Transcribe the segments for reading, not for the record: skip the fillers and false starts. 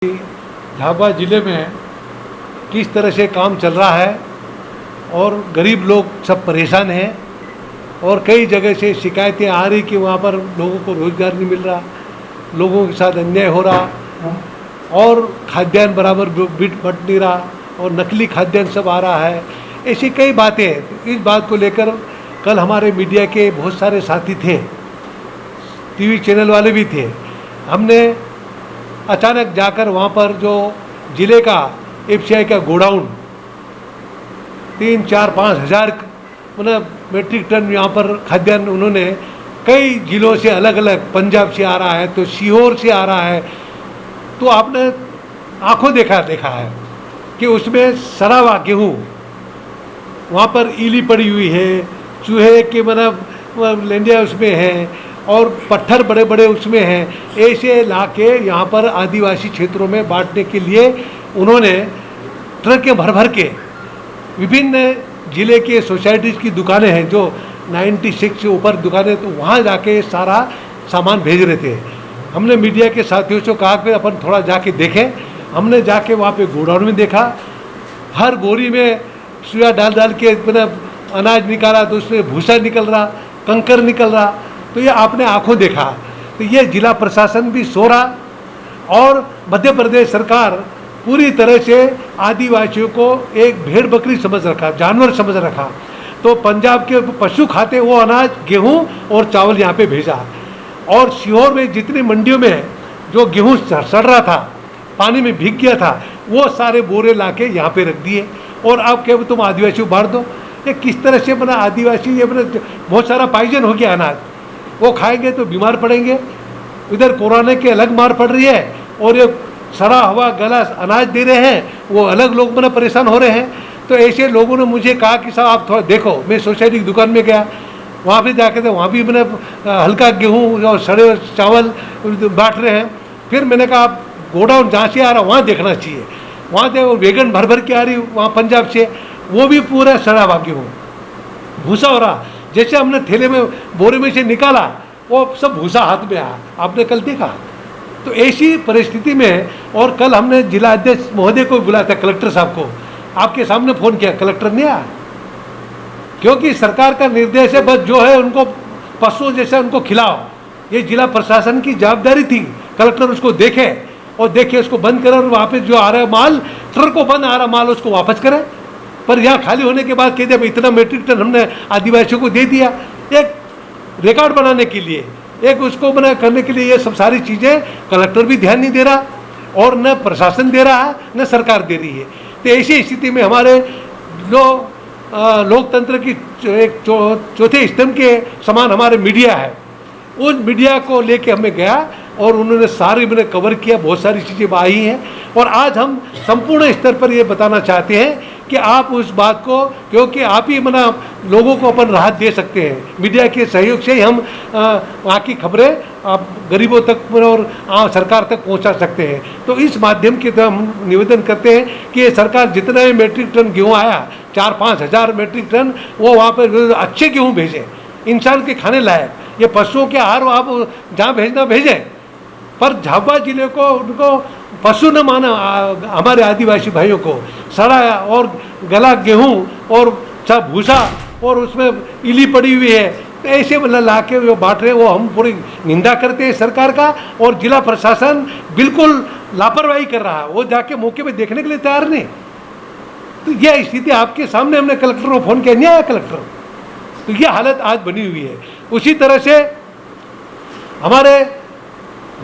झाबुआ ज़िले में किस तरह से काम चल रहा है और गरीब लोग सब परेशान हैं और कई जगह से शिकायतें आ रही कि वहाँ पर लोगों को रोज़गार नहीं मिल रहा, लोगों के साथ अन्याय हो रहा और खाद्यान्न बराबर बट नहीं रहा और नकली खाद्यान्न सब आ रहा है। ऐसी कई बातें हैं। इस बात को लेकर कल हमारे मीडिया के बहुत सारे साथी थे, टीवी चैनल वाले भी थे। हमने अचानक जाकर वहाँ पर जो ज़िले का एफसीआई का गोडाउन 3-4-5 हज़ार मतलब मेट्रिक टन यहाँ पर खाद्यान्न उन्होंने कई ज़िलों से अलग अलग, पंजाब से आ रहा है तो सीहोर से आ रहा है, तो आपने आंखों देखा है कि उसमें सड़ा हुआ गेहूँ वहाँ पर ईली पड़ी हुई है, चूहे के मतलब लेंडिया उसमें है और पत्थर बड़े बड़े उसमें हैं। ऐसे ला के यहाँ पर आदिवासी क्षेत्रों में बांटने के लिए उन्होंने ट्रकें भर के विभिन्न ज़िले के सोसाइटीज़ की दुकानें हैं जो 96 से ऊपर दुकानें, तो वहाँ जाके सारा सामान भेज रहे थे। हमने मीडिया के साथियों से कहा कि अपन थोड़ा जाके देखें। हमने जाके वहाँ पे गोडाउन में देखा, हर बोरी में सुइया डाल के मतलब अनाज निकाला तो उसमें भूसा निकल रहा, कंकर निकल रहा, तो ये आपने आंखों देखा। तो ये जिला प्रशासन भी सो रहा और मध्य प्रदेश सरकार पूरी तरह से आदिवासियों को एक भेड़ बकरी समझ रखा, जानवर समझ रखा। तो पंजाब के पशु खाते वो अनाज, गेहूं और चावल यहाँ पे भेजा और सीहोर में जितनी मंडियों में जो गेहूं सड़ रहा था, पानी में भीग गया था, वो सारे बोरे ला के यहाँ पे रख दिए और अब क्या तुम आदिवासियों को बांट दो। ये किस तरह से बना आदिवासी, ये बना बहुत सारा पॉइजन हो गया अनाज, वो खाएंगे तो बीमार पड़ेंगे। इधर कोरोना की अलग मार पड़ रही है और ये सड़ा हुआ गला अनाज दे रहे हैं, वो अलग लोग मैंने परेशान हो रहे हैं। तो ऐसे लोगों ने मुझे कहा कि साहब आप थोड़ा देखो। मैं सोसाइटी की दुकान में गया, वहाँ पे जाके तो वहाँ भी मैंने हल्का गेहूँ और सड़े चावल बांट रहे हैं। फिर मैंने कहा आप गोडाउन जहाँ से आ रहा वहाँ देखना चाहिए। वहाँ देखो वैगन भर के आ रही वहाँ पंजाब से, वो भी पूरा सड़ा हुआ गेहूँ, भूसा हो रहा। जैसे हमने थैले में बोरे में से निकाला वो सब भूसा हाथ में आया, आपने कल देखा। तो ऐसी परिस्थिति में, और कल हमने जिला अध्यक्ष महोदय को बुलाया था, कलेक्टर साहब को, आपके सामने फ़ोन किया, कलेक्टर नहीं आया क्योंकि सरकार का निर्देश है बस जो है उनको पशुओं जैसे उनको खिलाओ। ये जिला प्रशासन की जवाबदारी थी, कलेक्टर उसको देखे और देखे उसको बंद करे और वहाँ पे जो आ रहा है माल, ट्रक को बंद आ रहा माल उसको वापस करे। पर यहाँ खाली होने के बाद कहते इतना मेट्रिक टन हमने आदिवासियों को दे दिया, एक रिकॉर्ड बनाने के लिए, एक उसको बना करने के लिए। ये सब सारी चीज़ें कलेक्टर भी ध्यान नहीं दे रहा और न प्रशासन दे रहा है न सरकार दे रही है। तो ऐसी स्थिति में हमारे लोकतंत्र की एक चौथे स्तंभ के समान हमारे मीडिया है, उस मीडिया को लेके हमें गया और उन्होंने सारे मैंने कवर किया, बहुत सारी चीज़ें आई हैं। और आज हम संपूर्ण स्तर पर ये बताना चाहते हैं कि आप उस बात को, क्योंकि आप ही मना लोगों को अपन राहत दे सकते हैं, मीडिया के सहयोग से ही हम वहाँ की खबरें आप गरीबों तक और सरकार तक पहुँचा सकते हैं। तो इस माध्यम के द्वारा हम निवेदन करते हैं कि सरकार जितना भी मेट्रिक टन गेहूँ आया, 4-5 हज़ार मेट्रिक टन, वो वहाँ पर अच्छे गेहूँ भेजें, इंसान के खाने लायक। ये पशुओं के आहार आप जहाँ भेजना भेजें, पर झाबुआ जिले को उनको पशु न माना। हमारे आदिवासी भाइयों को सड़ा और गला गेहूँ और सब भूसा और उसमें इली पड़ी हुई है, तो ऐसे मतलब ला के जो बांट रहे, वो हम पूरी निंदा करते हैं सरकार का। और जिला प्रशासन बिल्कुल लापरवाही कर रहा है, वो जाके मौके पे देखने के लिए तैयार नहीं। तो यह स्थिति आपके सामने, हमने कलेक्टर को फ़ोन किया, नहीं आया कलेक्टर। तो ये हालत आज बनी हुई है। उसी तरह से हमारे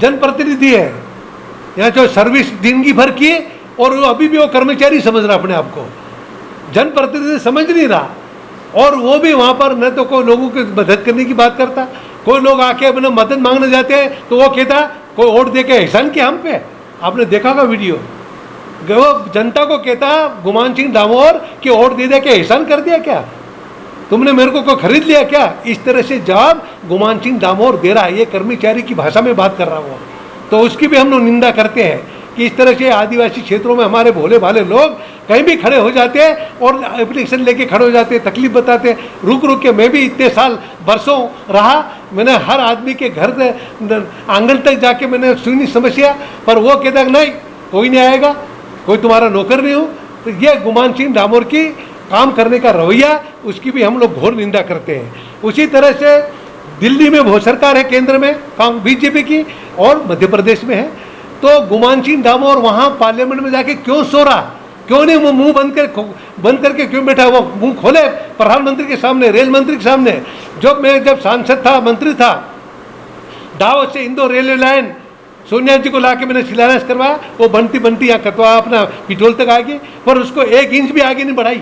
जनप्रतिनिधि है यहाँ जो सर्विस जिंदगी भर की और वो अभी भी वो कर्मचारी समझ रहा अपने आप को, जनप्रतिनिधि समझ नहीं रहा। और वो भी वहाँ पर न तो कोई लोगों की मदद करने की बात करता, कोई लोग आके अपने मदद मांगने जाते हैं तो वो कहता कोई वोट दे के एहसान किया हम पे। आपने देखा होगा वीडियो, वो जनता को कहता गुमान सिंह डामोर कि वोट दे के एहसान कर दिया क्या, तुमने मेरे को खरीद लिया क्या। इस तरह से जवाब गुमान सिंह डामोर दे रहा है, ये कर्मचारी की भाषा में बात कर रहा हूँ। तो उसकी भी हम लोग निंदा करते हैं कि इस तरह से आदिवासी क्षेत्रों में हमारे भोले भाले लोग कहीं भी खड़े हो जाते हैं और एप्लीकेशन लेके खड़े हो जाते हैं, तकलीफ बताते हैं। रुक के मैं भी इतने साल बरसों रहा, मैंने हर आदमी के घर आंगन तक जाके मैंने सुनी समस्या, पर वो कहता नहीं कोई नहीं आएगा, कोई तुम्हारा नौकर नहीं हो। तो ये गुमान सिंह डामोर की काम करने का रवैया, उसकी भी हम लोग घोर निंदा करते हैं। उसी तरह से दिल्ली में वो सरकार है, केंद्र में बीजेपी की, और मध्य प्रदेश में है। तो गुमान सिंह डामोर वहाँ पार्लियामेंट में जाके क्यों सो रहा, क्यों नहीं वो मुंह बंद करके क्यों बैठा, वो मुंह खोले प्रधानमंत्री के सामने, रेल मंत्री के सामने। जब सांसद था, मंत्री था, दावत से इंदौर रेलवे लाइन सोनिया जी को लाके मैंने शिलान्यास करवाया, वो बनती यहाँ कटवा अपना पिटोल तक आ गई, पर उसको 1 इंच भी आगे नहीं बढ़ाई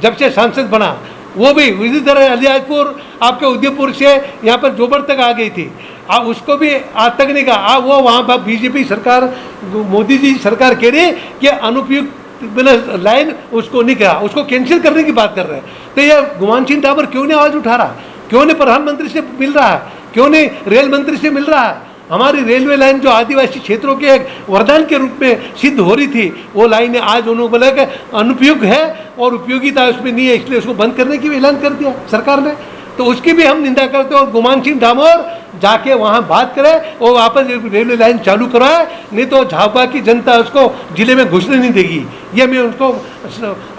जब से सांसद बना। वो भी इसी तरह अलियाजपुर आपके उदयपुर से यहाँ पर जोबर तक आ गई थी, उसको भी आज तक नहीं कहा। वो वहाँ पर बीजेपी सरकार, मोदी जी सरकार कह रही कि अनुपयुक्त लाइन उसको नहीं कहा, उसको कैंसिल करने की बात कर रहे हैं। तो ये गुमान सिंह डामोर क्यों नहीं आवाज़ उठा रहा, क्यों नहीं प्रधानमंत्री से मिल रहा है, क्यों नहीं रेल मंत्री से मिल रहा है। हमारी रेलवे लाइन जो आदिवासी क्षेत्रों के एक वरदान के रूप में सिद्ध हो रही थी, वो लाइन आज उन्होंने बोला कि अनुपयुक्त है और उपयोगिता उसमें नहीं है, इसलिए उसको बंद करने की भी ऐलान कर दिया सरकार ने। तो उसकी भी हम निंदा करते हैं। और गुमान सिंह डामोर जाके वहाँ बात करे और वापस रेलवे लाइन चालू करवाए, नहीं तो झाबुआ की जनता उसको जिले में घुसने नहीं देगी। ये मैं उनको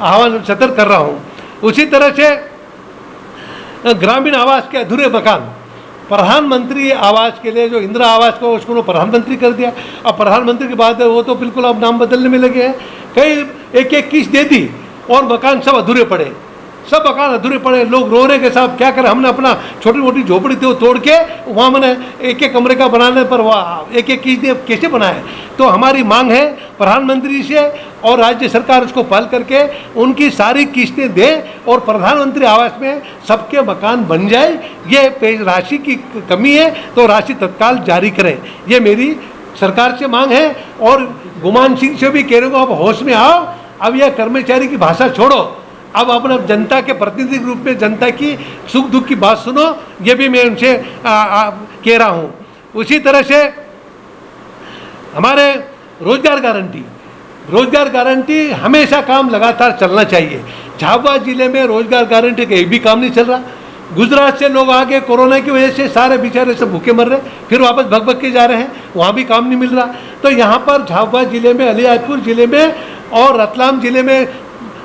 आह्वान सतर्क कर रहा हूँ। उसी तरह से ग्रामीण आवास के अधूरे मकान, प्रधानमंत्री आवास के लिए जो इंदिरा आवास को उसको प्रधानमंत्री कर दिया। अब प्रधानमंत्री के बाद वो तो बिल्कुल अब नाम बदलने में लगे हैं। कई एक किस्त दे दी और मकान सब अधूरे पड़े, सब मकान अधूरे पड़े। लोग रो रहे के साहब क्या करें, हमने अपना छोटी मोटी झोपड़ी थी वो तोड़ के वहाँ मैंने एक कमरे का बनाने पर वह एक किस्त कैसे बनाए। तो हमारी मांग है प्रधानमंत्री से और राज्य सरकार उसको पहल करके उनकी सारी किस्तें दे और प्रधानमंत्री आवास में सबके मकान बन जाए। ये राशि की कमी है तो राशि तत्काल जारी करें, ये मेरी सरकार से मांग है। और गुमान सिंह से भी कह रहे हो, अब होश में आओ, अब यह कर्मचारी की भाषा छोड़ो, अब अपना जनता के प्रतिनिधि के रूप में जनता की सुख दुख की बात सुनो, ये भी मैं उनसे कह रहा हूँ। उसी तरह से हमारे रोजगार गारंटी हमेशा काम लगातार चलना चाहिए। झाबुआ जिले में रोजगार गारंटी का एक भी काम नहीं चल रहा। गुजरात से लोग आके कोरोना की वजह से सारे बेचारे सब भूखे मर रहे, फिर वापस भग के जा रहे हैं, वहाँ भी काम नहीं मिल रहा। तो यहाँ पर झाबुआ जिले में, अलियाजपुर जिले में और रतलाम जिले में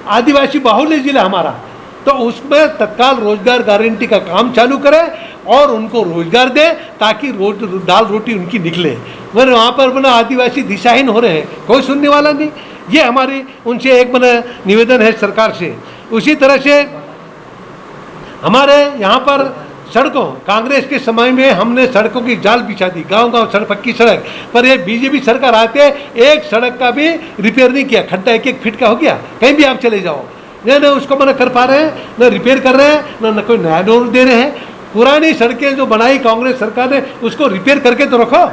आदिवासी बाहुल्य जिला हमारा, तो उसमें तत्काल रोजगार गारंटी का काम चालू करें और उनको रोजगार दे ताकि दाल रोटी उनकी निकले। वरना वहाँ पर बना आदिवासी दिशाहीन हो रहे हैं, कोई सुनने वाला नहीं। ये हमारी उनसे एक बना निवेदन है सरकार से। उसी तरह से हमारे यहाँ पर सड़कों, कांग्रेस के समय में हमने सड़कों की जाल बिछा दी, गांव-गांव सड़क, पक्की सड़क, पर ये बीजेपी सरकार आते एक सड़क का भी रिपेयर नहीं किया। खड्डा 1-1 फीट का हो गया, कहीं भी आप चले जाओ, न उसको मना कर पा रहे हैं, न रिपेयर कर रहे हैं, न कोई नया डोर दे रहे हैं। पुरानी सड़कें जो बनाई कांग्रेस सरकार ने उसको रिपेयर करके तो रखो,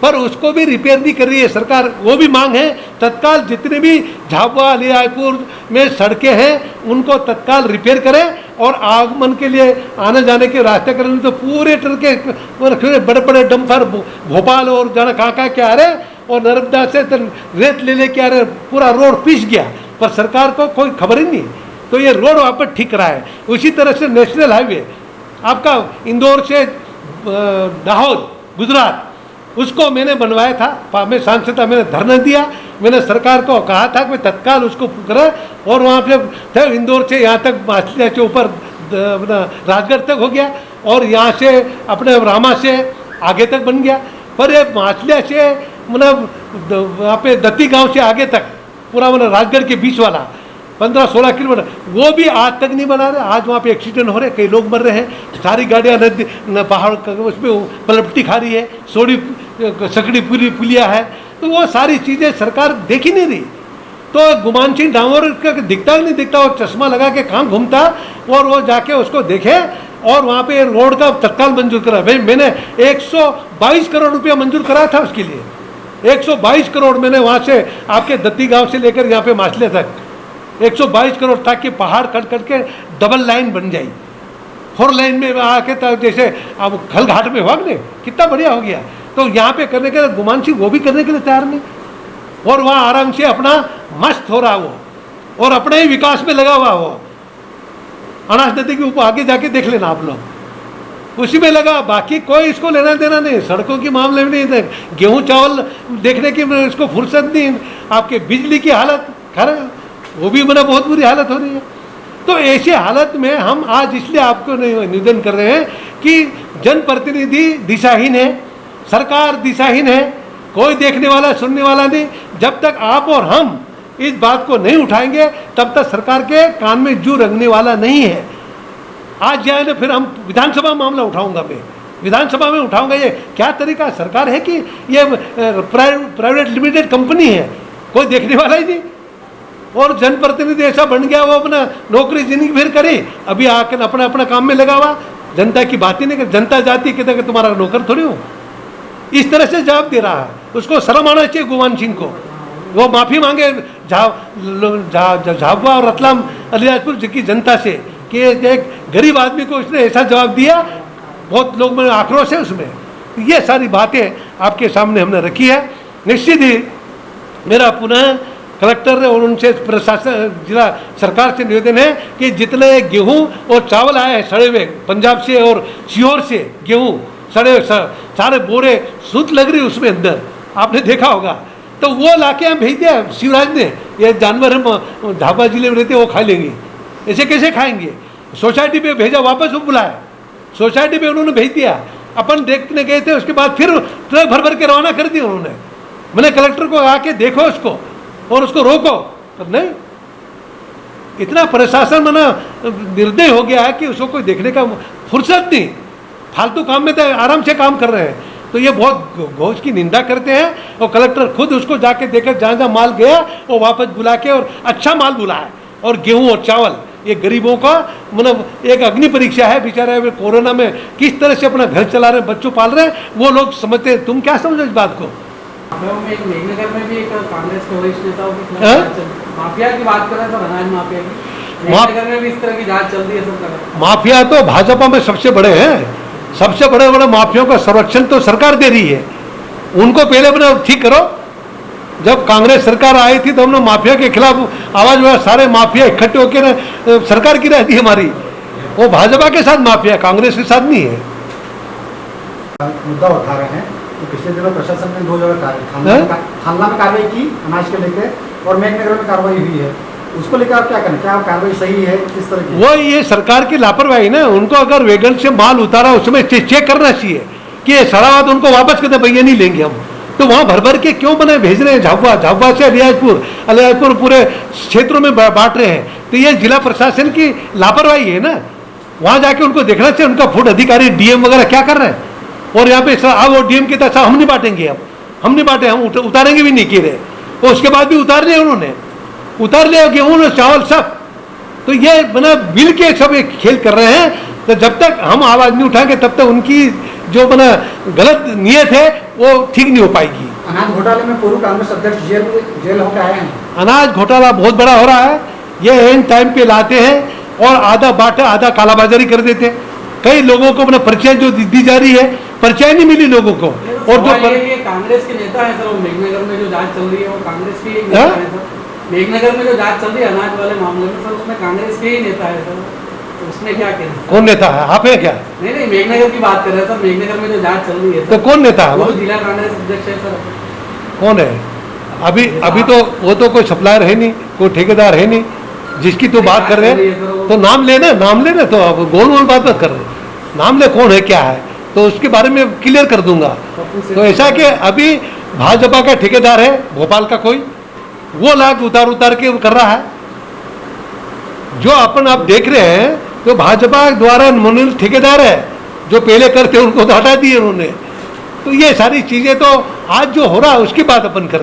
पर उसको भी रिपेयर नहीं कर रही है सरकार। वो भी मांग है तत्काल जितने भी झाबुआ अलियाजपुर में सड़कें हैं उनको तत्काल रिपेयर करें और आगमन के लिए आने जाने के रास्ते करें। तो पूरे ट्रक के बड़े बड़े डंपर भोपाल और जाना कहाँ के आ रहे और नर्मदा से रेत ले के आ रहे, पूरा रोड पिस गया, पर सरकार को कोई खबर ही नहीं। तो ये रोड वहाँ पर ठीक रहा है। उसी तरह से नेशनल हाईवे आपका इंदौर से दाहोद गुजरात, उसको मैंने बनवाया था, मैं सांसद था, मैंने धरना दिया, मैंने सरकार को कहा था कि तत्काल उसको करें और वहाँ पे इंदौर से यहाँ तक माछलिया के ऊपर राजगढ़ तक हो गया और यहाँ से अपने रामा से आगे तक बन गया। पर ये माछलिया से मतलब वहाँ पे दत्ती गांव से आगे तक पूरा मतलब राजगढ़ के बीच वाला 15-16 किलोमीटर, वो भी आज तक नहीं बना रहे। आज वहाँ पे एक्सीडेंट हो रहे, कई लोग मर रहे हैं, सारी गाड़ियाँ नदी पहाड़ उसमें पलपटी खा रही है, सोड़ी सकड़ी पूरी पुलिया है। तो वो सारी चीज़ें सरकार देख ही नहीं रही। तो गुमान सिंह डामोर का दिखता नहीं दिखता, और चश्मा लगा के कहाँ घूमता और वो जाके उसको देखे और वहाँ पे रोड का तत्काल मंजूर करा। भाई मैंने 122 करोड़ रुपया मंजूर कराया था उसके लिए, 122 करोड़ मैंने वहाँ से आपके दत्ती गाँव से लेकर यहाँ पे माछले तक 122 करोड़, ताकि पहाड़ कट करके डबल लाइन बन जाए, 4 लाइन में आके तक जैसे अब खल घाट में हुआ नहीं, कितना बढ़िया हो गया। तो यहाँ पे करने के लिए गुमान सिंह वो भी करने के लिए तैयार नहीं, और वहाँ आराम से अपना मस्त हो रहा वो और अपने ही विकास में लगा हुआ वो। अनाज नदी के ऊपर आगे जाके देख लेना आप लोग, उसी में लगा, बाकी कोई इसको लेना देना नहीं, सड़कों के मामले में नहीं, गेहूं चावल देखने की इसको फुर्सत नहीं, आपके बिजली की हालत खराब, वो भी मतलब बहुत बुरी हालत हो रही है। तो ऐसी हालत में हम आज इसलिए आपको निवेदन कर रहे हैं कि जनप्रतिनिधि दिशाहीन है, सरकार दिशाहीन है, कोई देखने वाला सुनने वाला नहीं। जब तक आप और हम इस बात को नहीं उठाएंगे तब तक सरकार के कान में जू रंगने वाला नहीं है। आज जाए ना, फिर हम विधानसभा मामला उठाऊंगा, मैं विधानसभा में उठाऊंगा। ये क्या तरीका सरकार है कि ये प्राइवेट लिमिटेड कंपनी है, कोई देखने वाला ही नहीं। और जनप्रतिनिधि ऐसा बन गया, वो अपना नौकरी जिंदगी भर करे, अभी आकर अपना अपना काम में लगा हुआ, जनता की बात ही नहीं कर। जनता जाती कहते कि तुम्हारा नौकर थोड़ी हो, इस तरह से जवाब दे रहा है। उसको शर्म आना चाहिए गुमान सिंह को, वो माफ़ी मांगे झाबुआ और रतलाम अलीराजपुर की जनता से कि एक गरीब आदमी को उसने ऐसा जवाब दिया, बहुत लोग में आक्रोश है उसमें। ये सारी बातें आपके सामने हमने रखी है। निश्चित ही मेरा पुनः कलेक्टर और उनसे प्रशासन जिला सरकार से निवेदन है कि जितने गेहूं और चावल आए हैं सड़े हुए पंजाब से और सीहोर से, गेहूं सड़े सारे बोरे शुद्ध लग रही उसमें अंदर, आपने देखा होगा, तो वो लाके हम भेज दिया शिवराज ने। ये जानवर हम झाबुआ जिले में रहते वो खा लेंगे, ऐसे कैसे खाएंगे? सोसाइटी पे भेजा, वापस वो बुलाया, सोसाइटी पे उन्होंने भेज दिया। अपन देखने गए थे, उसके बाद फिर ट्रक भर भर के रवाना कर दिया उन्होंने। मैंने कलेक्टर को आके देखो उसको और उसको रोको, पर नहीं, इतना प्रशासन मना निर्दय हो गया है कि उसको कोई देखने का फुर्सत नहीं, फालतू काम में तो आराम से काम कर रहे हैं। तो ये बहुत घोष की निंदा करते हैं। और कलेक्टर खुद उसको जाके देखकर जहाँ जहाँ माल गया वो वापस बुला के और अच्छा माल बुलाया। और गेहूं और चावल ये गरीबों का मतलब एक अग्नि परीक्षा है। बेचारे कोरोना में किस तरह से अपना घर चला रहे हैं, बच्चों पाल रहे हैं, वो लोग समझते हैं। तुम क्या समझो इस बात को? मेघनगर में भी एक कांग्रेस के वरिष्ठ नेताओं की माफिया की बात कर रहे थे, अनाज माफिया की। मेघनगर में भी इस तरह की जांच चल रही है सब। माफिया तो भाजपा में सबसे बड़े हैं, सबसे बड़े बड़े माफियाओं का संरक्षण तो सरकार दे रही है। उनको पहले अपना ठीक करो। जब कांग्रेस सरकार आई थी तो हमने माफिया के खिलाफ आवाज उठाया, सारे माफिया इकट्ठे होकर सरकार गिरा दी हमारी। वो भाजपा के साथ माफिया, कांग्रेस के साथ नहीं है। मुद्दा उठा रहे हैं तो पिछले दिनों प्रशासन ने 2 जगह थाना में कार्रवाई की अनाज के लेकर, और मेघनगर में कार्रवाई हुई है, उसको लेकर आप क्या करें? क्या कार्रवाई सही है, किस तरह की? वो ये सरकार की लापरवाही ना। उनको अगर वैगन से माल उतारा उसमें चेक करना चाहिए कि ये सड़ा हुआ, तो उनको वापस करते भैया नहीं लेंगे हम। तो वहाँ भर भर के क्यों बने भेज रहे हैं? झाबुआ से अलीराजपुर पूरे क्षेत्रों में बांट रहे हैं। तो ये जिला प्रशासन की लापरवाही है ना। वहाँ जाके उनको देखना चाहिए, उनका फूड अधिकारी डीएम वगैरह क्या कर रहे हैं। और यहाँ पे अब वो डीएम की तरह हम नहीं बांटेंगे, अब हम नहीं बांटे, हम उतारेंगे भी नहीं किए। और उसके बाद भी उतार लिया उन्होंने, उतार लिया गेहूँ चावल सब। तो ये बना बिल के सब एक खेल कर रहे हैं। तो जब तक हम आवाज नहीं उठाएंगे तब तक उनकी जो बना गलत नियत है वो ठीक नहीं हो पाएगी। अनाज घोटाले में पूर्व कांग्रेस अध्यक्ष जेल होकर आए हैं। अनाज घोटाला बहुत बड़ा हो रहा है। ये एंड टाइम पे लाते हैं और आधा बांटा आधा कालाबाजारी कर देते हैं। कई लोगों को अपना परिचय जो दी जा रही है, परिचय नहीं मिली लोगों को। और जो कांग्रेस के नेता है सर, मेघनगर में जो जांच चल रही है वो कांग्रेस के नेता है सर। मेघनगर में जो जांच चल रही है अनाज वाले मामले में सर, उसमें कांग्रेस के ही नेता है सर। तो उसमें क्या कहना? कौन नेता है? आप है क्या? नहीं, मेघनगर की बात कर रहे हैं सर। मेघनगर में जो जांच चल रही है तो कौन नेता है? वो जिला कांग्रेस अध्यक्ष है सर। कौन है? अभी तो वो तो कोई सप्लायर है नहीं, कोई ठेकेदार है नहीं जिसकी तो बात कर रहे हैं। तो नाम लेना तो आप गोल गोल बात मत कर रहे, नाम ले कौन है क्या है, तो उसके बारे में क्लियर कर दूंगा। तो ऐसा कि अभी भाजपा का ठेकेदार है भोपाल का कोई, वो लाख उतार के कर रहा है। जो अपन आप देख रहे हैं तो भाजपा द्वारा मनोनीत ठेकेदार है, जो पहले करते उनको तो हटा दिए उन्होंने। तो ये सारी चीजें तो आज जो हो रहा है उसकी बात अपन कर रहे हैं।